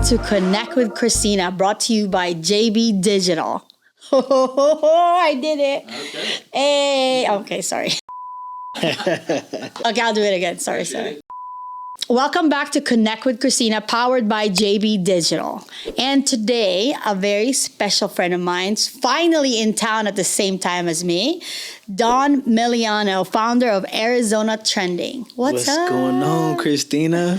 to Connect with Christina, brought to you by JB Digital. I did it. Okay. Hey. Okay, sorry. Okay, I'll do it again. Sorry. Welcome back to Connect with Christina, powered by JB Digital. And today, a very special friend of mine's finally in town at the same time as me, Don Milliono, founder of Arizona Trending. What's up? What's going on, Christina?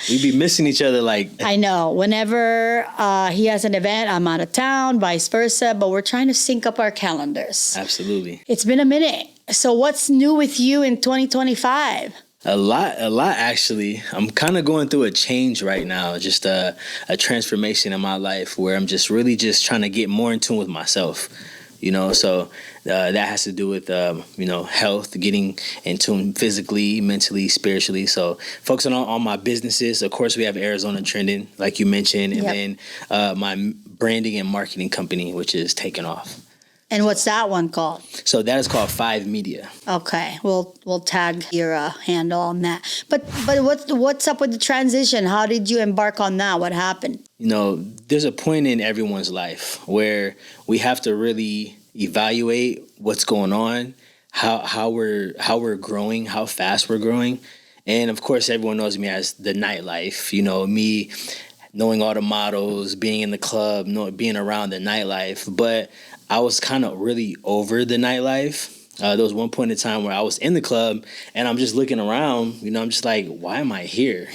We be missing each other like... I know. Whenever he has an event, I'm out of town, vice versa, but we're trying to sync up our calendars. Absolutely. It's been a minute. So what's new with you in 2025? A lot actually. I'm kind of going through a change right now, just a transformation in my life where I'm just really just trying to get more in tune with myself, so that has to do with, health, getting in tune physically, mentally, spiritually. So focusing on my businesses. Of course, we have Arizona Trending, like you mentioned, and then my branding and marketing company, which is taking off. And what's that one called? So that is called 5 Media. Okay, we'll tag your handle on that. But what's up with the transition? How did you embark on that? What happened? There's a point in everyone's life where we have to really evaluate what's going on, how we're growing, how fast we're growing, and of course everyone knows me as the nightlife. Me knowing all the models, being in the club, being around the nightlife, but I was kind of really over the nightlife. There was one point in time where I was in the club and I'm just looking around, I'm just like, why am I here?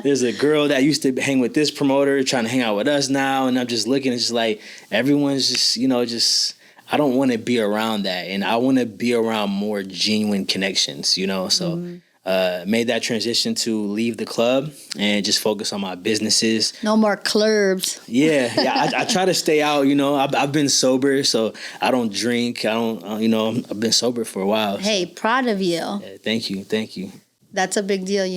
There's a girl that used to hang with this promoter trying to hang out with us now. And I'm just looking, it's just like, everyone's just, I don't want to be around that. And I want to be around more genuine connections, so mm-hmm. Made that transition to leave the club and just focus on my businesses. No more clubs. Yeah. I try to stay out. I've been sober, so I don't drink. I've been sober for a while. Hey, proud of you. Yeah, thank you. That's a big deal,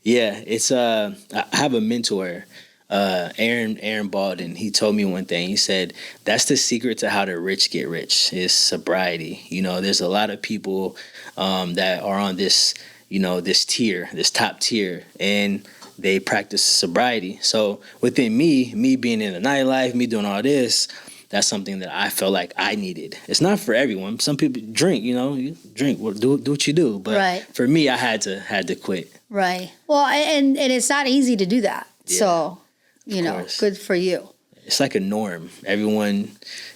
Yeah, it's I have a mentor, Aaron Baldwin. He told me one thing. He said that's the secret to how the rich get rich is sobriety. There's a lot of people that are on this this top tier, and they practice sobriety. So within me being in the nightlife, me doing all this, that's something that I felt like I needed. It's not for everyone. Some people drink, you drink, well, do what you do. But right. For me, I had to quit. Right. Well, and it's not easy to do that. Yeah. So, good for you. It's like a norm. Everyone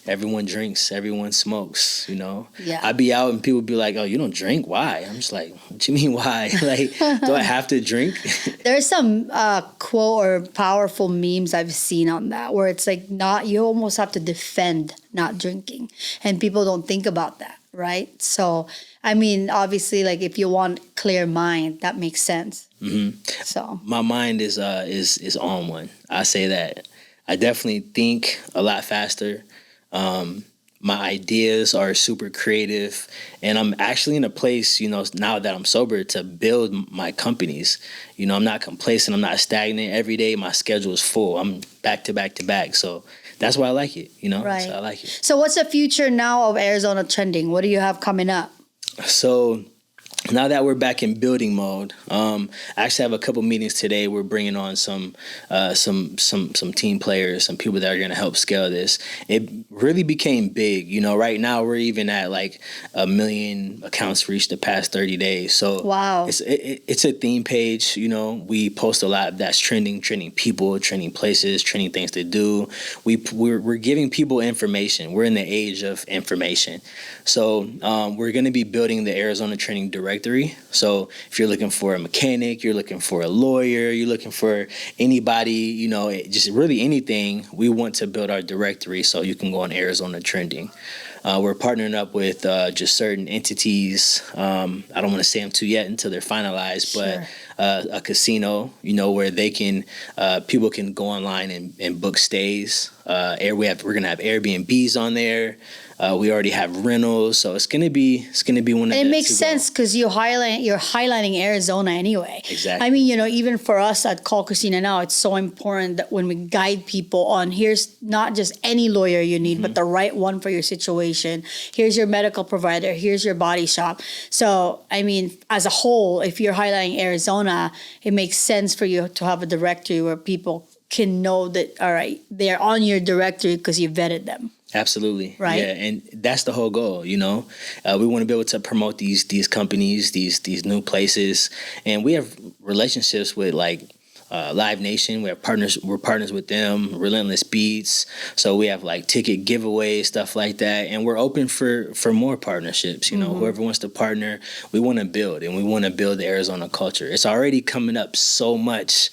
drinks. Everyone smokes. Yeah. I be out and people be like, "Oh, you don't drink? Why?" I'm just like, "What you mean why? Like, do I have to drink?" There's some quote or powerful memes I've seen on that where it's like you almost have to defend not drinking, and people don't think about that, right? So, obviously, like if you want clear mind, that makes sense. Mm-hmm. So my mind is on one. I say that. I definitely think a lot faster. My ideas are super creative, and I'm actually in a place, now that I'm sober, to build my companies. I'm not complacent. I'm not stagnant. Every day my schedule is full. I'm back to back to back. So that's why I like it, Right. So I like it. So what's the future now of Arizona Trending? What do you have coming up? So now that we're back in building mode, I actually have a couple meetings today. We're bringing on some team players, some people that are going to help scale this. It really became big. Right now we're even at like 1 million accounts reached the past 30 days. So wow, it's a theme page. We post a lot that's trending people, trending places, trending things to do. We're giving people information. We're in the age of information. So we're going to be building the Arizona Trending Directory. So if you're looking for a mechanic, you're looking for a lawyer, you're looking for anybody, just really anything, we want to build our directory so you can go on Arizona Trending. We're partnering up with just certain entities. I don't want to say them too yet until they're finalized, sure. But a casino, where they can, people can go online and book stays. We're gonna have Airbnbs on there. We already have rentals, so it's gonna be one of the. It makes sense because you're highlighting Arizona anyway. Exactly. Even for us at Call Christina now, it's so important that when we guide people on, here's not just any lawyer you need, mm-hmm. but the right one for your situation. location. Here's your medical provider. Here's your body shop. So, I mean, as a whole, if you're highlighting Arizona, it makes sense for you to have a directory where people can know that, all right, they're on your directory because you vetted them. Absolutely. Right. Yeah. And that's the whole goal, you know. We want to be able to promote these companies, these new places. And we have relationships with like Live Nation. We're partners with them, Relentless Beats. So we have like ticket giveaways, stuff like that. And we're open for more partnerships. You know, whoever wants to partner, we want to build, and we want to build the Arizona culture. It's already coming up so much.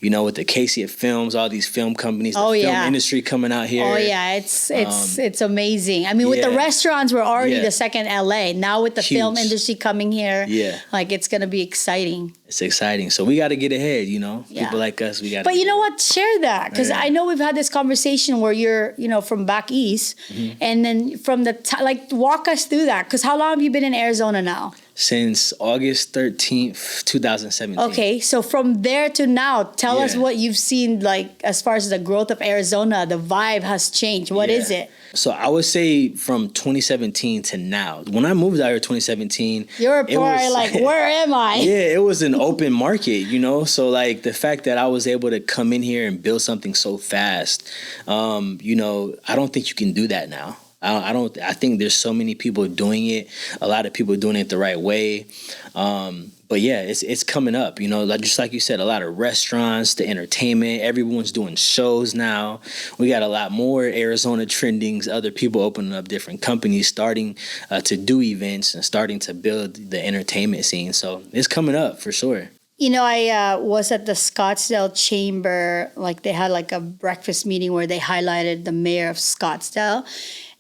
You know, with the Casey Films, all these film companies, the film industry coming out here. Oh yeah, it's amazing. I mean, with the restaurants, we're already the second LA. Now with the film industry coming here, like it's gonna be exciting. It's exciting. So we got to get ahead. You know, people like us, we got. But you know what? Share that, because I know we've had this conversation where you're, you know, from back east, and then from like walk us through that. Because how long have you been in Arizona now? Since August 13th, 2017. Okay, so from there to now, tell us what you've seen, like, as far as the growth of Arizona, the vibe has changed. What is it? So I would say from 2017 to now. When I moved out here in 2017, you're probably like, where am I? Yeah, it was an open market, you know? So, like, the fact that I was able to come in here and build something so fast, you know, I don't think you can do that now. I think there's so many people doing it. A lot of people doing it the right way. But yeah, it's coming up, you know, like, just like you said, a lot of restaurants, the entertainment, everyone's doing shows now. We got a lot more Arizona trendings, other people opening up different companies, starting to do events and starting to build the entertainment scene. So it's coming up for sure. You know, I was at the Scottsdale Chamber, like they had like a breakfast meeting where they highlighted the mayor of Scottsdale.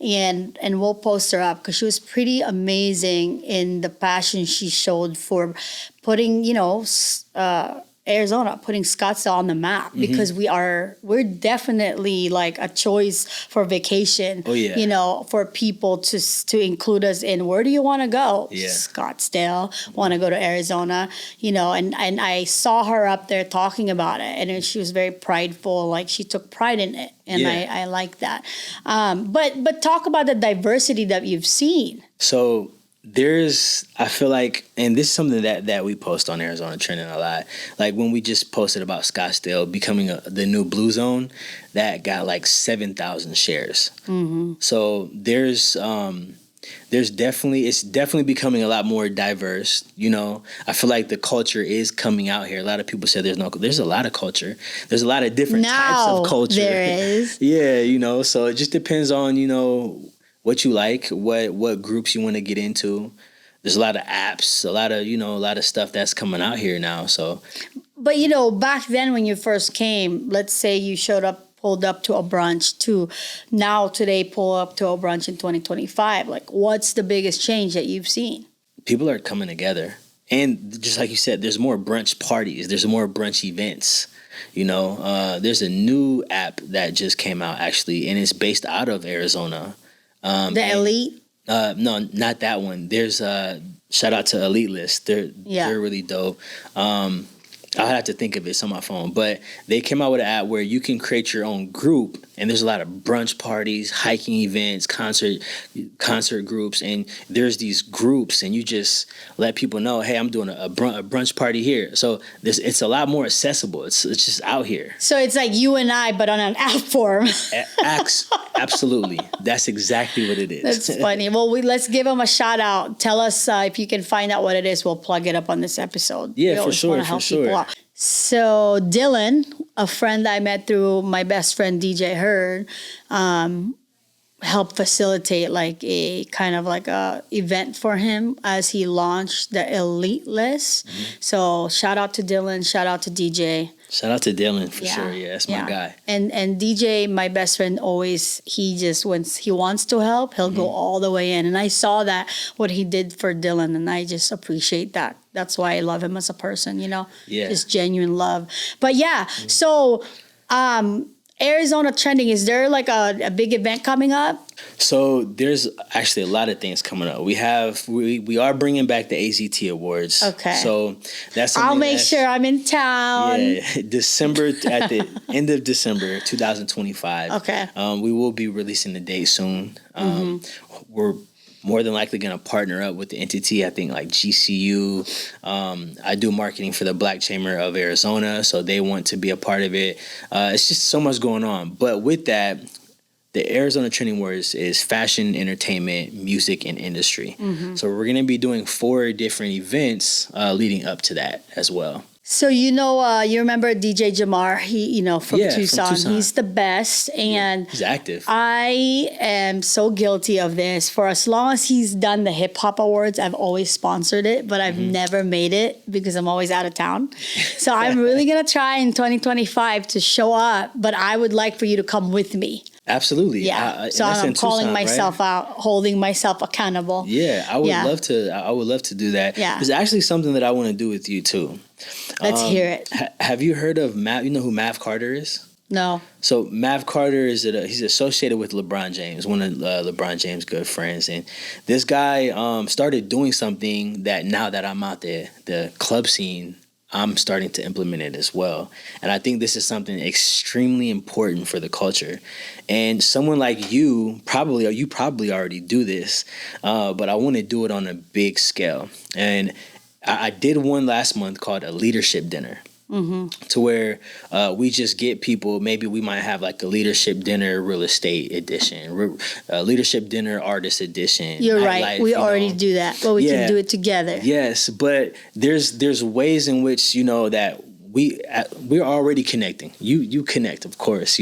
And we'll post her up because she was pretty amazing in the passion she showed for putting, you know, Arizona, putting Scottsdale on the map, because we're definitely like a choice for vacation. Oh, yeah. You know, for people to include us in. Where do you want to go? Yeah. Scottsdale. Want to go to Arizona? You know, and I saw her up there talking about it, and she was very prideful. Like, she took pride in it, and I like that. But talk about the diversity that you've seen. So I feel like, and this is something that we post on Arizona Trending a lot. Like when we just posted about Scottsdale becoming the new blue zone, that got like 7,000 shares. So it's definitely becoming a lot more diverse. You know, I feel like the culture is coming out here. A lot of people say there's a lot of culture. There's a lot of different types of culture. There is. Yeah, you know, so it just depends on, you know, what you like, what groups you want to get into. There's a lot of apps, a lot of stuff that's coming out here now. So, but you know, back then when you first came, let's say you pulled up to a brunch to now today pull up to a brunch in 2025. Like, what's the biggest change that you've seen? People are coming together, and just like you said, there's more brunch parties. There's more brunch events. You know, there's a new app that just came out actually, and it's based out of Arizona. The Elite? No, not that one. There's shout out to Elite List. They're really dope. I'll have to think of it. It's on my phone. But they came out with an app where you can create your own group, and there's a lot of brunch parties, hiking events, concert groups, and there's these groups, and you just let people know, hey, I'm doing a brunch party here. So it's a lot more accessible. It's just out here. So it's like you and I, but on an app form. Absolutely. That's exactly what it is. That's funny. Well, let's give them a shout out. Tell us if you can find out what it is. We'll plug it up on this episode. Yeah, for sure. So Dylan, a friend I met through my best friend DJ Heard, helped facilitate like a kind of like a event for him as he launched the Elite List. So shout out to Dylan, shout out to DJ. Shout out to Dylan for sure. Yeah, that's my guy. And DJ, my best friend, always, when he wants to help, he'll go all the way in. And I saw that, what he did for Dylan, and I just appreciate that. That's why I love him as a person, you know? Yeah. Just genuine love. But yeah, so Arizona Trending, is there like a big event coming up? So there's actually a lot of things coming up. We are bringing back the AZT Awards. Okay. So that's I'll make sure I'm in town. Yeah, December at the end of December 2025. Okay. We will be releasing the date soon. We're more than likely going to partner up with the entity. I think like GCU. I do marketing for the Black Chamber of Arizona, so they want to be a part of it. It's just so much going on. But with that, the Arizona Trending Awards is fashion, entertainment, music, and industry. So we're going to be doing 4 different events leading up to that as well. So, you remember DJ Jamar, he, from Tucson. He's the best. And he's active. I am so guilty of this. For as long as he's done the hip hop awards, I've always sponsored it, but I've never made it because I'm always out of town. So I'm really going to try in 2025 to show up, but I would like for you to come with me. Absolutely. Yeah. So I'm calling Tucson, myself out, holding myself accountable. Yeah, I would love to. I would love to do that. Yeah. It's actually something that I want to do with you too. Let's hear it. Have you heard of Mav? You know who Mav Carter is? No. So Mav Carter he's associated with LeBron James, one of LeBron James' good friends, and this guy started doing something that now that I'm out there, the club scene, I'm starting to implement it as well. And I think this is something extremely important for the culture. And someone like you probably already do this, but I want to do it on a big scale. And I did one last month called a leadership dinner. To where we just get people, maybe we might have like a leadership dinner real estate edition, leadership dinner artist edition. You're right. We already do that, but we can do it together. Yes, but there's ways in which, that we're already connecting. You connect, of course,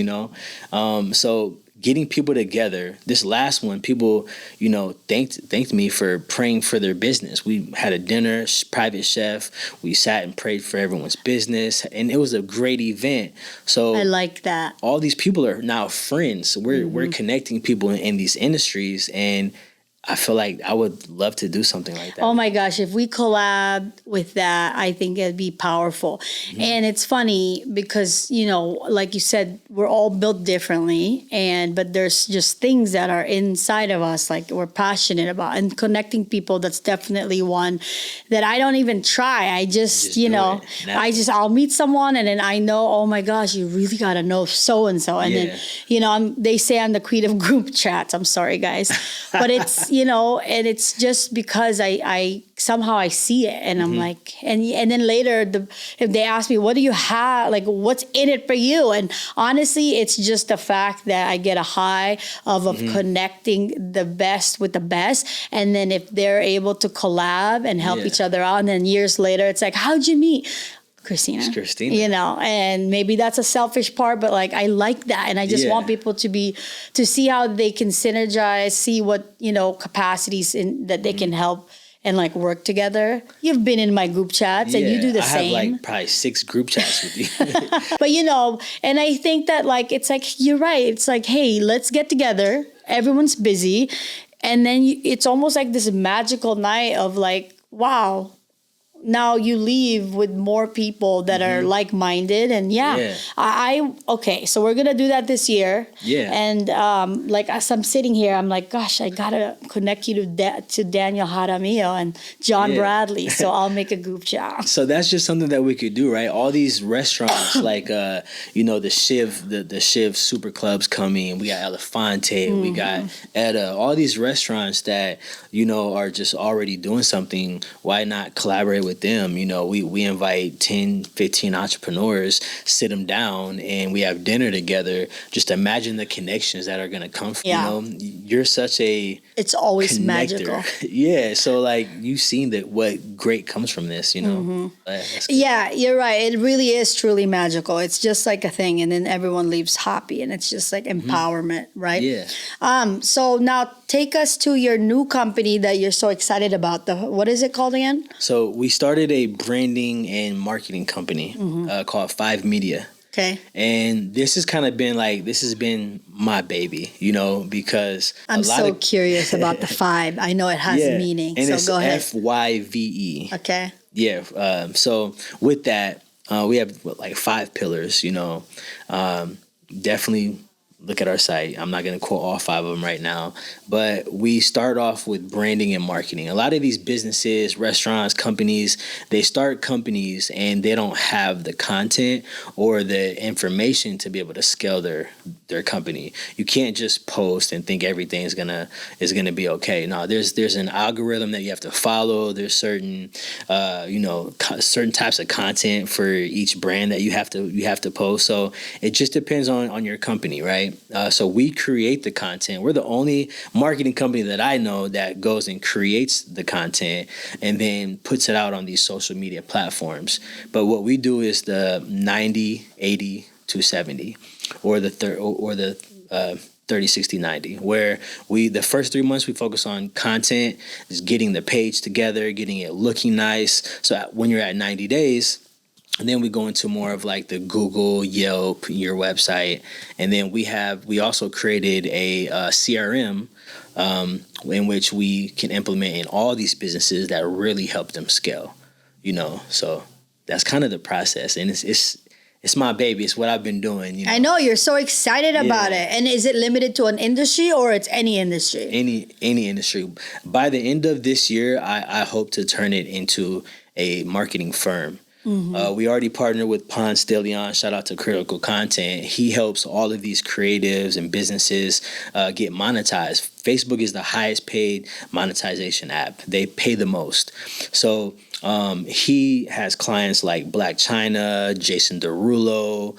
so getting people together. This last one, people, thanked me for praying for their business. We had a dinner, private chef. We sat and prayed for everyone's business, and it was a great event. So I like that. All these people are now friends. We're connecting people in these industries, and I feel like I would love to do something like that. Oh my gosh, if we collab with that, I think it'd be powerful. And it's funny because, like you said, we're all built differently, but there's just things that are inside of us, like we're passionate about, and connecting people. That's definitely one that I don't even try. I just I'll meet someone and then I know, oh my gosh, you really got to know so-and-so. And then, they say I'm the queen of group chats. I'm sorry, guys. But it's, and it's just because I somehow I see it and I'm like, and then later if they ask me, what do you have? Like, what's in it for you? And honestly, it's just the fact that I get a high of connecting the best with the best. And then if they're able to collab and help each other out, and then years later, it's like, how'd you meet? Christina. It's Christina. And maybe that's a selfish part, but like I like that. And I just want people to see how they can synergize, see what, capacities that they can help and like work together. You've been in my group chats and you do the same. I have like probably 6 group chats with you. But and I think that like, it's like, you're right. It's like, hey, let's get together. Everyone's busy. And then it's almost like this magical night of like, wow, now you leave with more people that are like-minded. And okay, so we're going to do that this year. Yeah. And like as I'm sitting here, I'm like, gosh, I got to connect you to Daniel Jaramillo and John Bradley. So I'll make a group chat. So that's just something that we could do, right? All these restaurants like, the Shiv Super Clubs coming. We got Elefante. We got Etta. All these restaurants that, are just already doing something. Why not collaborate with them? We invite 10, 15 entrepreneurs, sit them down, and we have dinner together. Just imagine the connections that are going to come from, you're such a it's always connector. Magical. So like you've seen that what great comes from this, Yeah, you're right. It really is truly magical. It's just like a thing, and then everyone leaves happy, and it's just like empowerment, right? Yeah. So now take us to your new company that you're so excited about. What is it called again? So we started a branding and marketing company called 5 Media. Okay. And this has been my baby, because I'm so curious about the 5. I know it has a meaning. And so it's go ahead. FYVE. Okay. Yeah. So with that, we have 5 pillars, definitely look at our site. I'm not going to quote all 5 of them right now, but we start off with branding and marketing. A lot of these businesses, restaurants, companies, they start companies and they don't have the content or the information to be able to scale their company. You can't just post and think everything is gonna be okay. No, there's an algorithm that you have to follow. There's certain certain types of content for each brand that you have to post. So it just depends on your company, right? So we create the content. We're the only marketing company that I know that goes and creates the content and then puts it out on these social media platforms. But what we do is the 90, 80, 270, or the 30, 60, 90, where the first 3 months we focus on content, is getting the page together, getting it looking nice. So when you're at 90 days, and then we go into more of like the Google, Yelp, your website. And then we also created a CRM in which we can implement in all these businesses that really help them scale, So that's kind of the process. And it's my baby. It's what I've been doing. I know you're so excited about it. And is it limited to an industry or it's any industry? Any industry. By the end of this year, I hope to turn it into a marketing firm. Mm-hmm. We already partnered with Ponce de Leon. Shout out to Critical Content. He helps all of these creatives and businesses get monetized. Facebook is the highest paid monetization app. They pay the most. So he has clients like Black China, Jason Derulo.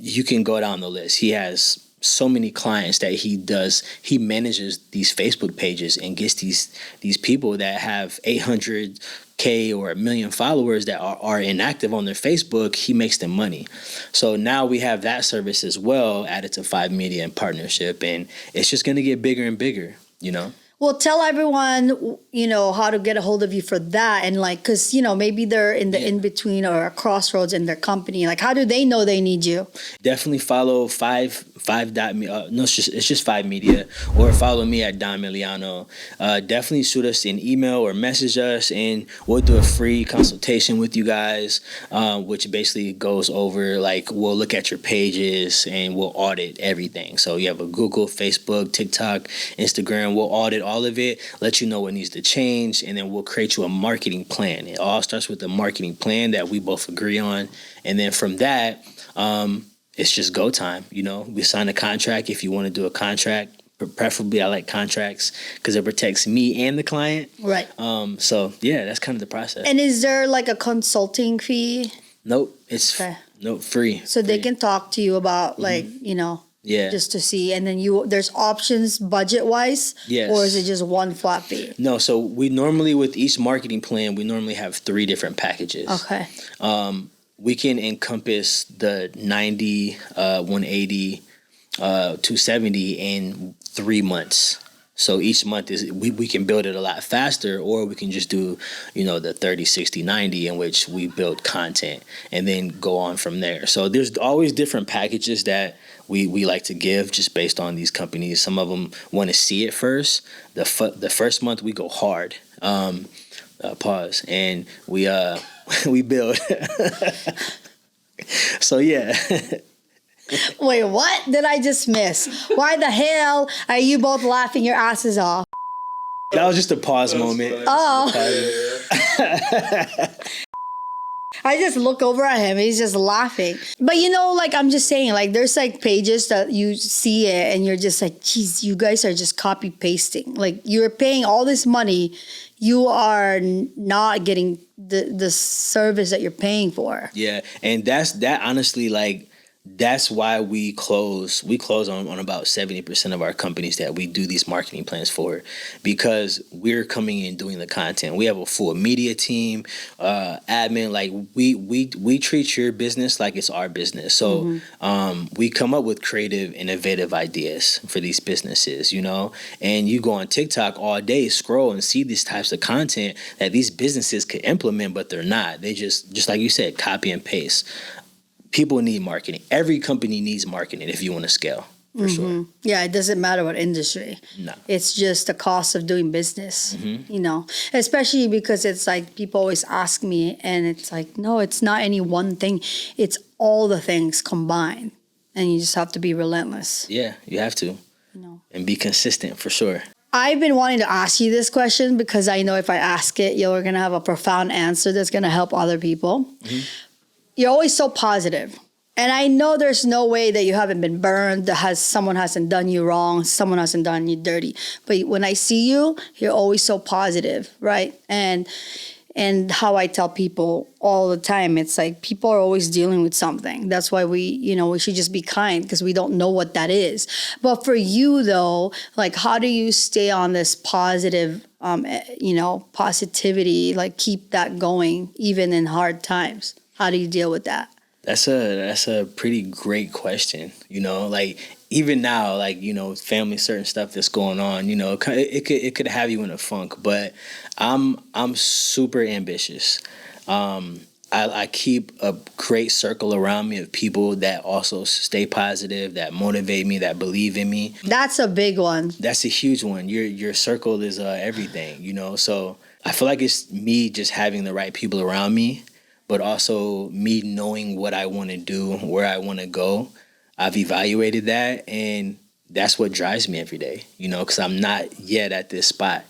You can go down the list. He has so many clients that he manages these Facebook pages and gets these people that have 800K or 1 million followers that are inactive on their Facebook. He makes them money. So now we have that service as well added to 5 Media in partnership, and it's just going to get bigger and bigger, Well, tell everyone, how to get a hold of you for that. And because, maybe they're in the in-between or a crossroads in their company. Like, how do they know they need you? Definitely follow it's just 5 Media, or follow me at Don Milliono. Definitely shoot us an email or message us, and we'll do a free consultation with you guys, which basically goes over, we'll look at your pages and we'll audit everything. So you have a Google, Facebook, TikTok, Instagram. We'll audit all of it, let you know what needs to change, and then we'll create you a marketing plan. It all starts with a marketing plan that we both agree on, and then from that, it's just go time. We sign a contract if you want to do a contract. Preferably, I like contracts because it protects me and the client. Right. So yeah, that's kind of the process. And is there a consulting fee? Nope. It's free. So they can talk to you about Yeah. just to see, and then there's options budget wise. Yes. Or is it just one flat fee? No, so we normally, with each marketing plan, we normally have 3 different packages. Okay. We can encompass the 90, 180, 270 in 3 months. So each month we can build it a lot faster, or we can just do, the 30, 60, 90 in which we build content and then go on from there. So there's always different packages that we like to give just based on these companies. Some of them want to see it first. The first month we go hard. Pause. And we build. So yeah. Wait, what did I just miss? Why the hell are you both laughing your asses off? That was just a pause moment. Oh. I just look over at him. He's just laughing. But I'm just saying, there's pages that you see it and you're just like, geez, you guys are just copy pasting. You're paying all this money. You are not getting the service that you're paying for. Yeah. And that honestly, that's why we close on about 70% of our companies that we do these marketing plans for, because we're coming in doing the content. We have a full media team, admin. We treat your business like it's our business. So we come up with creative, innovative ideas for these businesses, and you go on TikTok all day, scroll and see these types of content that these businesses could implement, but they're not. They just like you said, copy and paste. People need marketing. Every company needs marketing if you want to scale, for sure. Yeah, it doesn't matter what industry. No. It's just the cost of doing business, especially because it's people always ask me, and it's no, it's not any one thing. It's all the things combined. and you just have to be relentless. Yeah, you have to. You know. And be consistent for sure. I've been wanting to ask you this question because I know if I ask it, you're going to have a profound answer that's going to help other people. Mm-hmm. You're always so positive. And I know there's no way that you haven't been burned, someone hasn't done you wrong, someone hasn't done you dirty. But when I see you, you're always so positive, right? And how I tell people all the time, it's like people are always dealing with something. That's why we should just be kind, because we don't know what that is. But for you though, like, how do you stay on this positive, positivity, like keep that going even in hard times? How do you deal with that? That's a pretty great question. Like even now, like, family, certain stuff that's going on, it could have you in a funk, but I'm super ambitious. I keep a great circle around me of people that also stay positive, that motivate me, that believe in me. That's a big one. That's a huge one. Your circle is everything, So I feel like it's me just having the right people around me, but also me knowing what I want to do, where I want to go. I've evaluated that, and that's what drives me every day, because I'm not yet at this spot.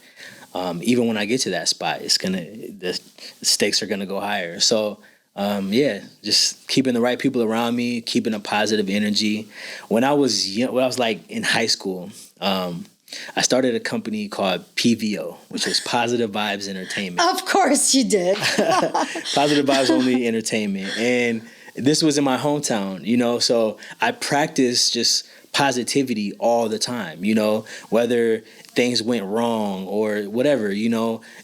Even when I get to that spot, the stakes are gonna go higher. So, just keeping the right people around me, keeping a positive energy. When I was like in high school, I started a company called PVO, which was Positive Vibes Entertainment. Of course you did. Positive Vibes Only Entertainment. And this was in my hometown, so I practiced just positivity all the time, whether things went wrong or whatever,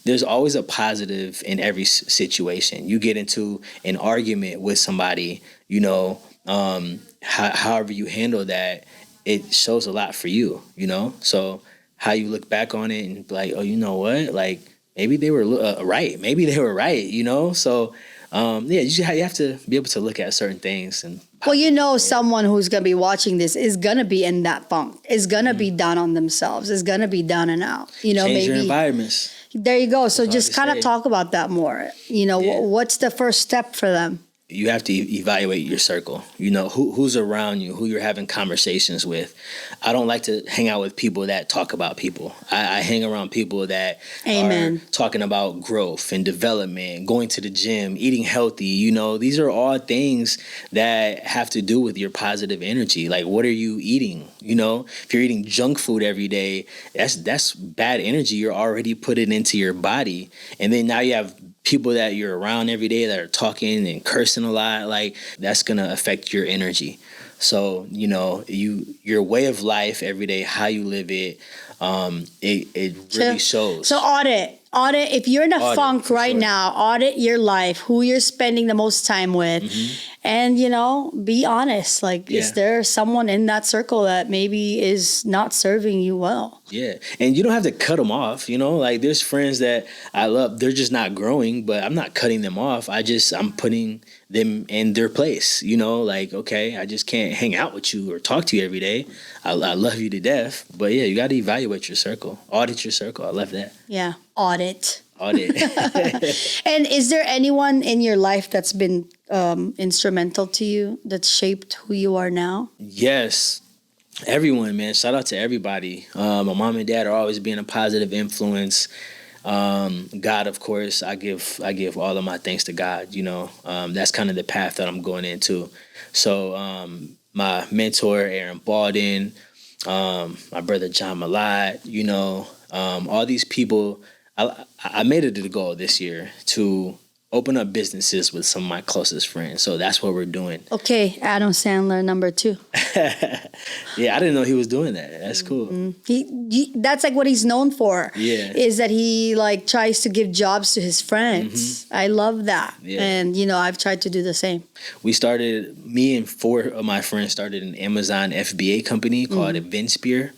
there's always a positive in every situation. You get into an argument with somebody, however you handle that, it shows a lot for you, So how you look back on it and be like, oh, you know what? Like, maybe they were right. Maybe they were right, So, you have to be able to look at certain things. And someone who's going to be watching this is going to be in that funk, is going to be down on themselves, is going to be down and out. Change maybe your environments. There you go. So just kind of talk about that more. What's the first step for them? You have to evaluate your circle. Who's around you, who you're having conversations with. I don't like to hang out with people that talk about people. I hang around people that Amen. are talking about growth and development, going to the gym, eating healthy. These are all things that have to do with your positive energy. Like, what are you eating? If you're eating junk food every day, that's bad energy. You're already putting into your body. And then now you have people that you're around every day that are talking and cursing a lot, like, that's going to affect your energy. So, your way of life every day, how you live it, it really shows. So audit. If you're in a funk right now, audit your life, who you're spending the most time with, and, be honest. Like, is there someone in that circle that maybe is not serving you well? Yeah. And you don't have to cut them off, like, there's friends that I love, they're just not growing, but I'm not cutting them off. I'm putting them in their place, like, okay, I just can't hang out with you or talk to you every day. I love you to death, but you got to evaluate your circle, audit your circle. I love that. Yeah. Audit. And is there anyone in your life that's been instrumental to you, that shaped who you are now? Yes. Everyone, man. Shout out to everybody. My mom and dad are always being a positive influence. God, of course, I give all of my thanks to God. That's kind of the path that I'm going into. So my mentor, Aaron Baldwin, my brother John Milliono, all these people. I made it a goal this year to open up businesses with some of my closest friends. So that's what we're doing. Okay, Adam Sandler, number 2. Yeah, I didn't know he was doing that. That's cool. He that's like what he's known for. Yeah. Is that he like tries to give jobs to his friends. I love that. Yeah. And, I've tried to do the same. Me and 4 of my friends started an Amazon FBA company called Adventspear.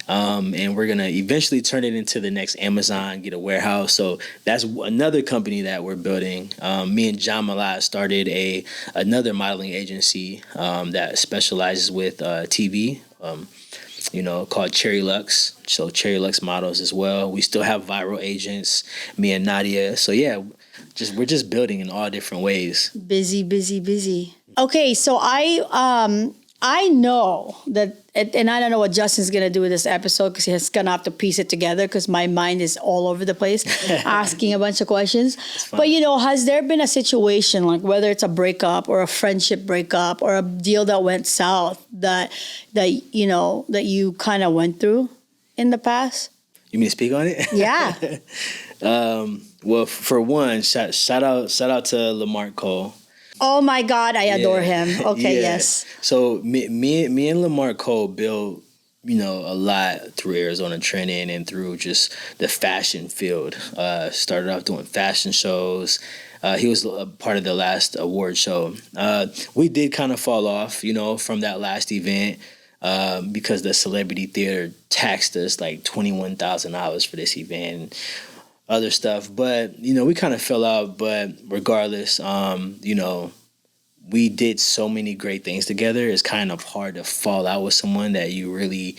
And we're going to eventually turn it into the next Amazon, get a warehouse. So that's another company that we're building. Me and John Milliono started another modeling agency that specializes with TV, called Cherry Lux. So Cherry Lux models as well. We still have viral agents, me and Nadia. So we're just building in all different ways. Busy. Okay, so I know that, and I don't know what Justin's going to do with this episode because he's going to have to piece it together because my mind is all over the place asking a bunch of questions. But, has there been a situation, like whether it's a breakup or a friendship breakup or a deal that went south that you kind of went through in the past? You mean to speak on it? Yeah. Well, for one, shout out to Lamar Cole. Oh my God, I adore him. Okay, yes. So me and Lamar Cole built, a lot through Arizona training and through just the fashion field. Started off doing fashion shows. He was a part of the last award show. We did kind of fall off, from that last event because the Celebrity Theater taxed us like $21,000 for this event and other stuff. But, we kind of fell out. But regardless, we did so many great things together. It's kind of hard to fall out with someone that you really,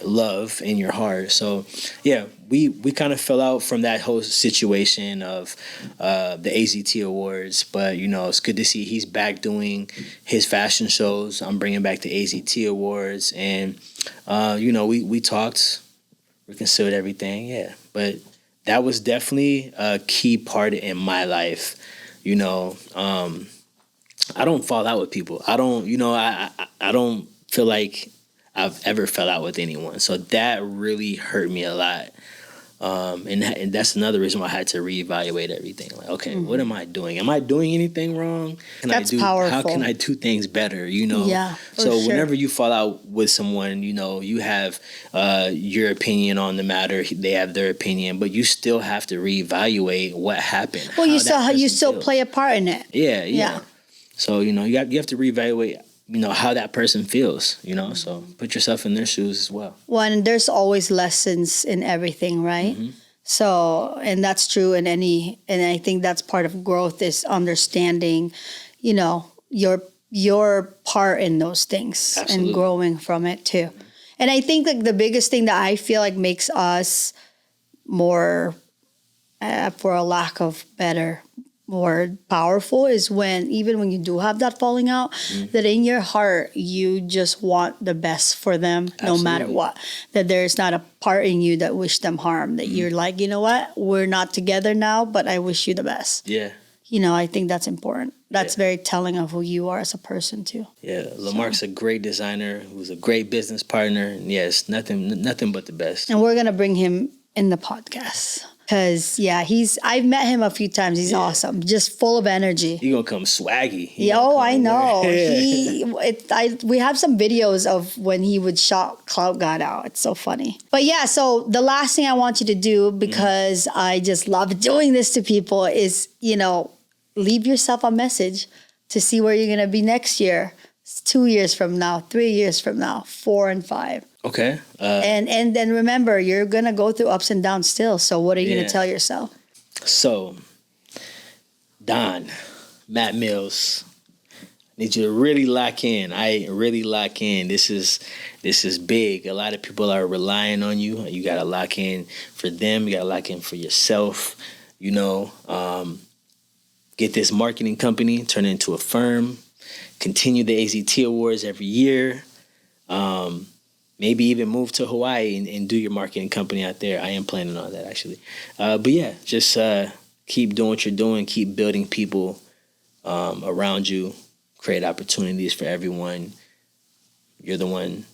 love in your heart. So, yeah, we kind of fell out from that whole situation of the AZT Awards. But, it's good to see he's back doing his fashion shows. I'm bringing back the AZT Awards. And, we talked, reconciled everything, yeah. But that was definitely a key part in my life. I don't fall out with people. I don't, I don't feel like I've ever fell out with anyone. So that really hurt me a lot. And that's another reason why I had to reevaluate everything. Like, okay, what am I doing? Am I doing anything wrong? Powerful. How can I do things better? Yeah. So whenever you fall out with someone, you have your opinion on the matter. They have their opinion, but you still have to reevaluate what happened. Well, you still play a part in it. Yeah. So you have to reevaluate. How that person feels, so put yourself in their shoes as well. Well, and there's always lessons in everything, right? Mm-hmm. So, and that's true and I think that's part of growth is understanding, your part in those things. Absolutely. And growing from it too. And I think like the biggest thing that I feel like makes us more, for a lack of better word, powerful is even when you do have that falling out, that in your heart you just want the best for them. Absolutely. No matter what, that there's not a part in you that wish them harm, that you're like, you know what, we're not together now, but I wish you the best. Yeah. I think that's important. That's very telling of who you are as a person too. Yeah, Lamarck's a great designer who's a great business partner, and yes, nothing but the best. And we're gonna bring him in the podcast. Because, I've met him a few times. He's awesome. Just full of energy. He's going to come swaggy. I know. We have some videos of when he would shout Clout God out. It's so funny. But so the last thing I want you to do, because I just love doing this to people, is, leave yourself a message to see where you're going to be next year. 2 years from now, 3 years from now, 4 and 5. Okay. And then remember, you're going to go through ups and downs still. So what are you going to tell yourself? So, Don, Matt Mills, need you to really lock in. Really lock in. This is big. A lot of people are relying on you. You got to lock in for them. You got to lock in for yourself. Get this marketing company, turn it into a firm. Continue the AZT Awards every year. Maybe even move to Hawaii and do your marketing company out there. I am planning on that, actually. Just keep doing what you're doing. Keep building people around you. Create opportunities for everyone. You're the one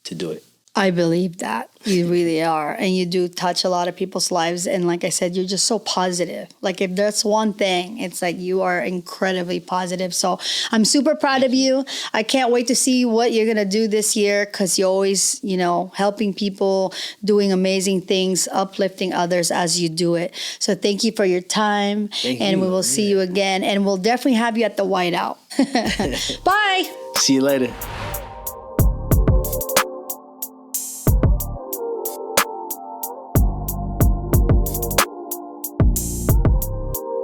to do it. I believe that. You really are. And you do touch a lot of people's lives. And like I said, you're just so positive. Like if that's one thing, it's like you are incredibly positive. So I'm super proud of you. I can't wait to see what you're going to do this year because you're always, helping people, doing amazing things, uplifting others as you do it. So thank you for your time. And we will see you again. And we'll definitely have you at the Whiteout. Bye. See you later.